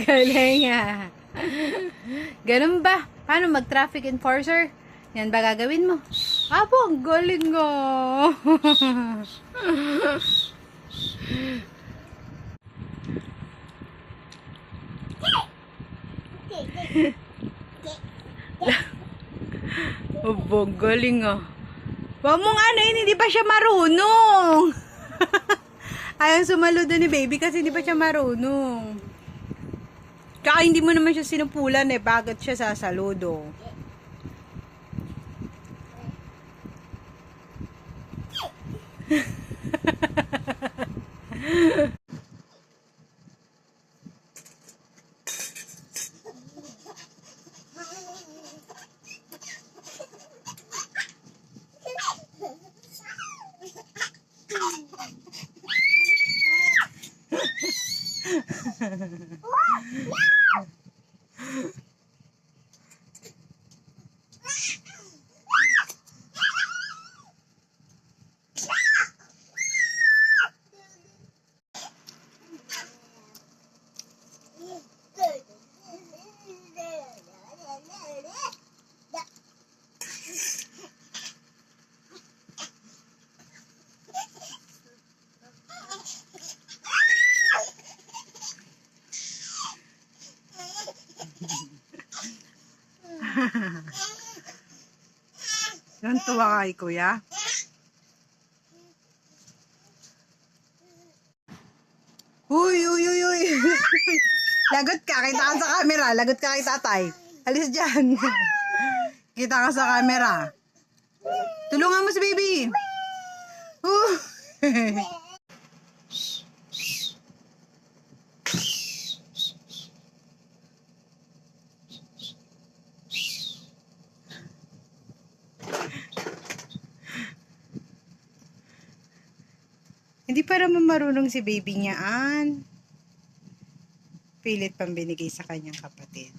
Galing ah. Ganun ba? Paano mag-traffic enforcer? Yan ba gagawin mo? Apo, ang galing nga. Abo, ang galing ah. Huwag mong ano yun, hindi pa siya marunong. Ayaw sumaludo ni baby kasi hindi pa siya marunong. Kaya hindi mo naman siya sinupulan eh. Bakit siya sasaludo? Yan tuwa kay kuya. Uy, uy, uy, uy. Lagot ka, kita ka sa camera. Lagot ka kay tatay. Alis dyan. Kita ka sa camera. Tulungan mo si baby. Hindi pa naman marunong si baby niyaan. Pilit pang binigay sa kanyang kapatid.